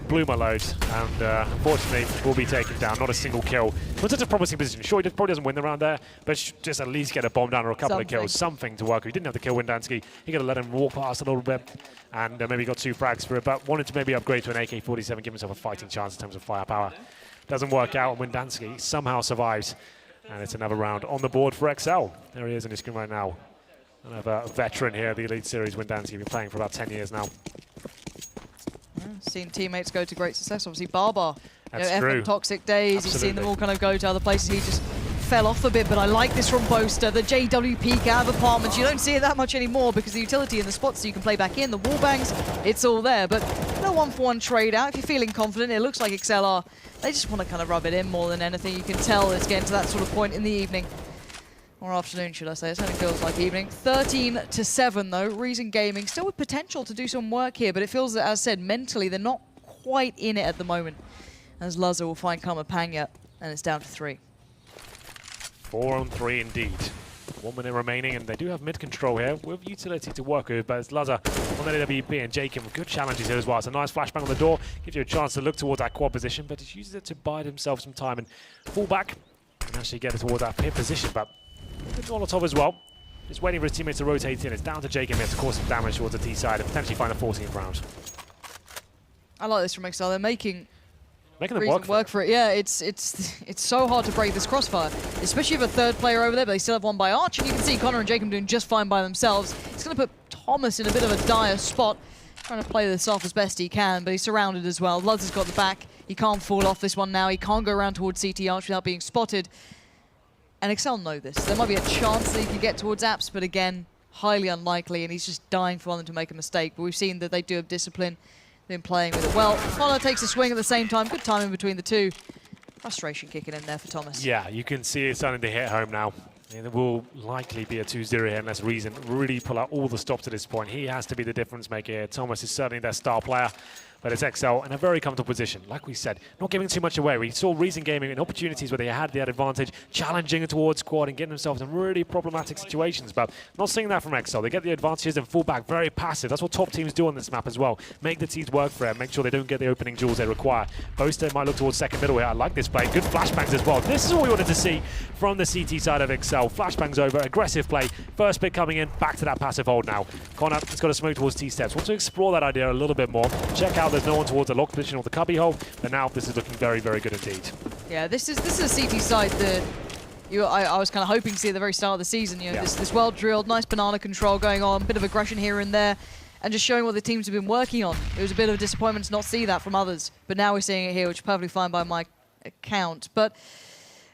blew my load, and unfortunately will be taken down. Not a single kill. From such a promising position. Sure, he probably doesn't win the round there, but just at least get a bomb down or a couple of kills. Something to work with. He didn't have to kill Windansky. He got to let him walk past a little bit, and maybe got 2 frags for it, but wanted to maybe upgrade to an AK-47, give himself a fighting chance in terms of firepower. Doesn't work out, and Windansky somehow survives. And it's another round on the board for exceL. There he is on your screen right now. Another veteran here, the Elite Series. Windansky been playing for about 10 years now. Seen teammates go to great success. Obviously, Barbar. That's true. Toxic days. Absolutely. You've seen them all kind of go to other places. He just fell off a bit, but I like this from Boaster. The JW peek out of apartments. You don't see it that much anymore because the utility in the spots so you can play back in, the wall bangs, it's all there. But no 1-for-1 trade out. If you're feeling confident, it looks like exceL are. They just want to kind of rub it in more than anything. You can tell it's getting to that sort of point in the evening. Or afternoon, should I say. It certainly feels like evening. 13-7, though. Reason Gaming still with potential to do some work here, but it feels that, as I said, mentally, they're not quite in it at the moment. As Luzza will find Kamapanya, and it's down to 3. 4-on-3 indeed. 1 minute remaining, and they do have mid control here with utility to work with, but it's Luzza on the AWP and Jacob with good challenges here as well. It's a nice flashbang on the door, gives you a chance to look towards that quad position, but he uses it to bide himself some time and fall back and actually get it towards that pit position. But good Molotov as well. Just waiting for his teammates to rotate in. It's down to Jacob here to cause some damage towards the T side and potentially find a 14th round. I like this from exceL. They're making them work for it. Yeah, it's so hard to break this crossfire, especially with a 3rd player over there, but they still have 1 by Arch, and you can see Connor and Jacob doing just fine by themselves. It's going to put Thomas in a bit of a dire spot, trying to play this off as best he can, but he's surrounded as well. Luzza's got the back. He can't fall off this one now. He can't go around towards CT Arch without being spotted. And exceL know this. There might be a chance that he can get towards Apps, but again, highly unlikely, and he's just dying for them to make a mistake. But we've seen that they do have discipline. They've been playing with it well. Connor takes a swing at the same time. Good timing between the two. Frustration kicking in there for Thomas. Yeah, you can see it starting to hit home now. And it will likely be a 2-0 here unless Reason really pull out all the stops at this point. He has to be the difference maker here. Thomas is certainly their star player. but it's exceL in a very comfortable position. Like we said, not giving too much away. We saw Reason Gaming in opportunities where they had the advantage, challenging towards squad and getting themselves in really problematic situations, but not seeing that from exceL. They get the advantages and fall back very passive. That's what top teams do on this map as well. Make the teams work for it, make sure they don't get the opening duels they require. Boaster might look towards second middle here. I like this play. Good flashbangs as well. This is what we wanted to see from the CT side of exceL. Flashbangs over, aggressive play. First pick coming in, back to that passive hold now. Connor has got to smoke towards T-steps. Want to explore that idea a little bit more. Check out there's no one towards the lock position or the cubby hole, but now this is looking very, very good indeed. Yeah, this is a CT side that I was kind of hoping to see at the very start of the season. You know, this well drilled, nice banana control going on, bit of aggression here and there, and just showing what the teams have been working on. It was a bit of a disappointment to not see that from others, but now we're seeing it here, which is perfectly fine by my account. But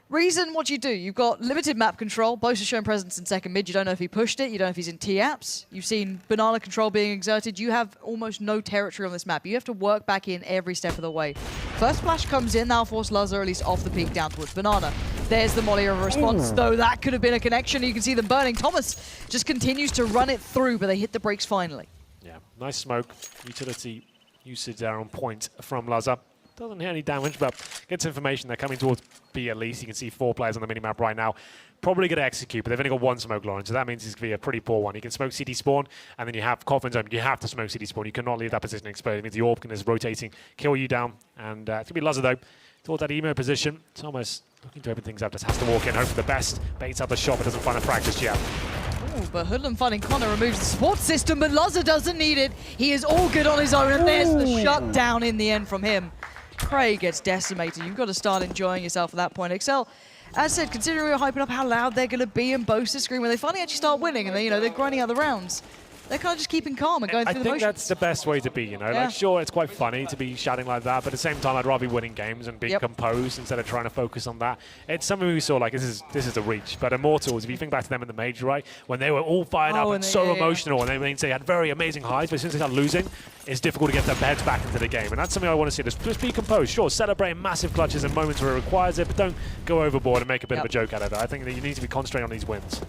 Reason, what you do, you've got limited map control. Boaster's shown presence in second mid. You don't know if he pushed it. You don't know if he's in T-apps. You've seen banana control being exerted. You have almost no territory on this map. You have to work back in every step of the way. First flash comes in. That'll force Lazar at least off the peak down towards banana. There's the molly of a response, though that could have been a connection. You can see them burning. Thomas just continues to run it through, but they hit the brakes finally. Yeah, nice smoke. Utility usage there on point from Lazar. Doesn't hit any damage, but gets information. They're coming towards B at least. You can see 4 players on the minimap right now. Probably going to execute, but they've only got 1 smoke, Lawrence, so that means it's going to be a pretty poor one. You can smoke CD spawn, and then you have Coffin's open. You have to smoke CD spawn. You cannot leave that position exposed. It means the Orb is rotating, kill you down, and it's going to be Lazar, though, towards that emo position. Thomas looking to open things up, just has to walk in, hope for the best. Baits out the shot, but doesn't find a frag just yet. Ooh, but Hoodlum finding Connor removes the support system, but Lazar doesn't need it. He is all good on his own, and there's the shutdown in the end from him. Craig gets decimated. You've got to start enjoying yourself at that point. exceL, as said, considering we were hyping up how loud they're going to be and boast the screen, when they finally actually start winning and they're grinding out the rounds, they're kind of just keeping calm and going through the motions. I think that's the best way to be, you know. Like, sure, it's quite funny to be shouting like that, but at the same time, I'd rather be winning games and being composed instead of trying to focus on that. It's something we saw, like, this is a reach. But Immortals, if you think back to them in the major, right, when they were all fired up and so emotional, and they had very amazing highs, but as soon as they start losing, it's difficult to get their heads back into the game. And that's something I want to see. Just be composed. Sure, celebrate massive clutches and moments where it requires it, but don't go overboard and make a bit of a joke out of it. I think that you need to be concentrating on these wins.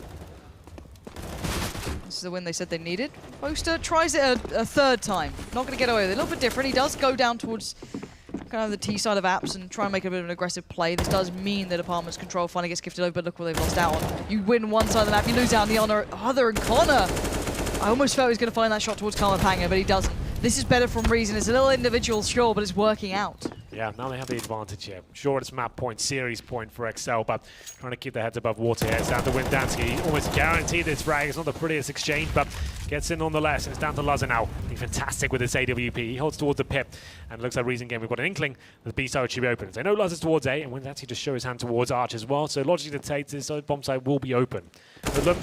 This is the win they said they needed. Boaster tries it a third time. Not going to get away with it. A little bit different. He does go down towards kind of the T side of apps and try and make a bit of an aggressive play. This does mean that Apartment's control finally gets gifted over, but look what they've lost out on. You win one side of the map, you lose out on the other, and Connor. I almost felt he was going to find that shot towards Karmapanga, but he doesn't. This is better from Reason. It's a little individual, sure, but it's working out. Yeah, now they have the advantage here. Sure, it's map point, series point for exceL, but trying to keep their heads above water here. It's down to Windansky. Almost guaranteed this frag. It's not the prettiest exchange, but gets in nonetheless. And it's down to Lazar now. He's fantastic with his AWP. He holds towards the pip, and it looks like Reason game. We've got an inkling that the B side should be open. They know Lazar's towards A, and Windansky just show his hand towards Arch as well. So logically dictates this bomb side will be open. But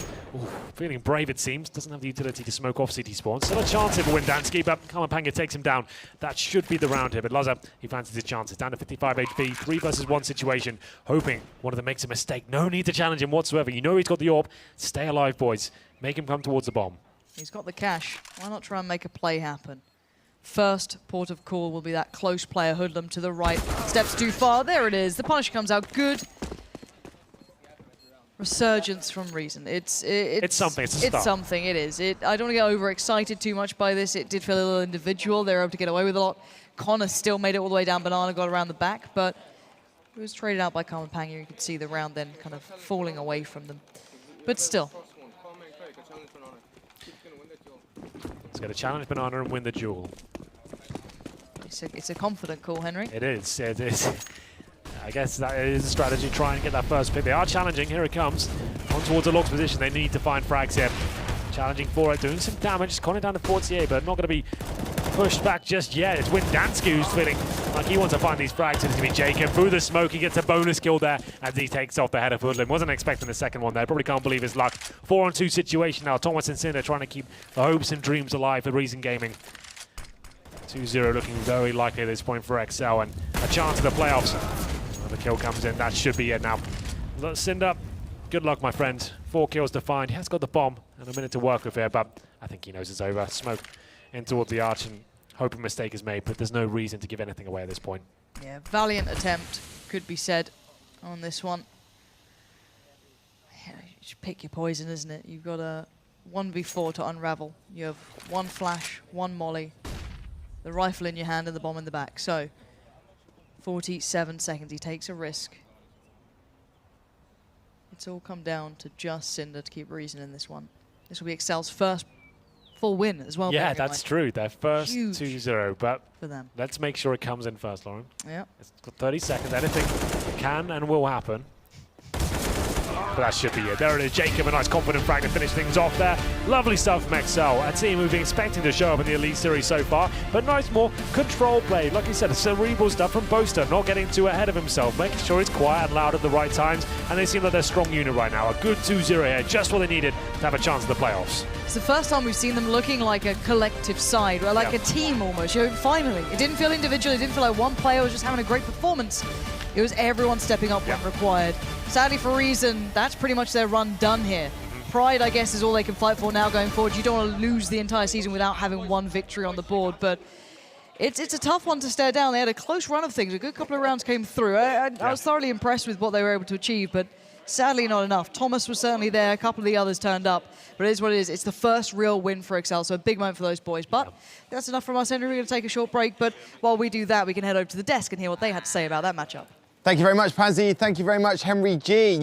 feeling brave it seems. Doesn't have the utility to smoke off CT spawn. Still a chance here for Windansky, but Karmapanga takes him down. That should be the round here, but Lazar, he fancies his chances. Down to 55 HP, 3 versus 1 situation, hoping one of them makes a mistake. No need to challenge him whatsoever. You know he's got the AWP. Stay alive, boys. Make him come towards the bomb. He's got the cash. Why not try and make a play happen? First port of call will be that close player, Hoodlum to the right. Steps too far. There it is. The punish comes out good. Resurgence from Reason. It's something. It's something. It is. I don't want to get overexcited too much by this. It did feel a little individual. They were able to get away with a lot. Connor still made it all the way down. Banana got around the back, but it was traded out by Karmapanga. You could see the round then kind of falling away from them. But still. He's got to challenge Banana and win the duel. It's a confident call, Henry. It is. It is. I guess that is a strategy, try and get that first pick. They are challenging, here it comes. On towards the locked position, they need to find frags here. Challenging for it, doing some damage. Connor down to 48, but not going to be pushed back just yet. It's Windansky who's feeling like he wants to find these frags, and it's going to be Jacob. Through the smoke, he gets a bonus kill there as he takes off the head of Hoodlum. Wasn't expecting the second one there, probably can't believe his luck. 4-on-2 situation now. Thomas and Cinder trying to keep the hopes and dreams alive for Reason Gaming. 2-0 looking very likely at this point for exceL, and a chance of the playoffs. Another kill comes in, that should be it now. Cinder, good luck, my friend. 4 kills to find. He has got the bomb and a minute to work with here, but I think he knows it's over. Smoke in towards the arch and hope a mistake is made, but there's no reason to give anything away at this point. Yeah, valiant attempt, could be said, on this one. Yeah, you should pick your poison, isn't it? You've got a 1v4 to unravel. You have 1 flash, 1 molly. the rifle in your hand and the bomb in the back. So 47 seconds, he takes a risk. It's all come down to just Cinder to keep reason in this one. This will be exceL's first full win as well. Yeah, that's true. Their first 2-0, but for them. Let's make sure it comes in first, Lauren. Yeah. It's got 30 seconds. Anything can and will happen. But that should be it. There it is, Jacob, a nice confident frag to finish things off there. Lovely stuff from exceL, a team we've been expecting to show up in the Elite Series so far, but nice more control play. Like you said, cerebral stuff from Boaster, not getting too ahead of himself, making sure he's quiet and loud at the right times, and they seem like they're a strong unit right now. A good 2-0 here, just what they needed to have a chance in the playoffs. It's the first time we've seen them looking like a collective side, or like a team almost. You know, finally, it didn't feel individual, it didn't feel like one player was just having a great performance. It was everyone stepping up when required. Sadly, for reason, that's pretty much their run done here. Pride, I guess, is all they can fight for now going forward. You don't want to lose the entire season without having one victory on the board, but it's a tough one to stare down. They had a close run of things. A good couple of rounds came through. I was thoroughly impressed with what they were able to achieve, but sadly not enough. Thomas was certainly there. A couple of the others turned up, but it is what it is. It's the first real win for exceL, so a big moment for those boys. But that's enough from us, Henry. We're going to take a short break, but while we do that, we can head over to the desk and hear what they had to say about that matchup. Thank you very much, Pansy. Thank you very much, Henry G.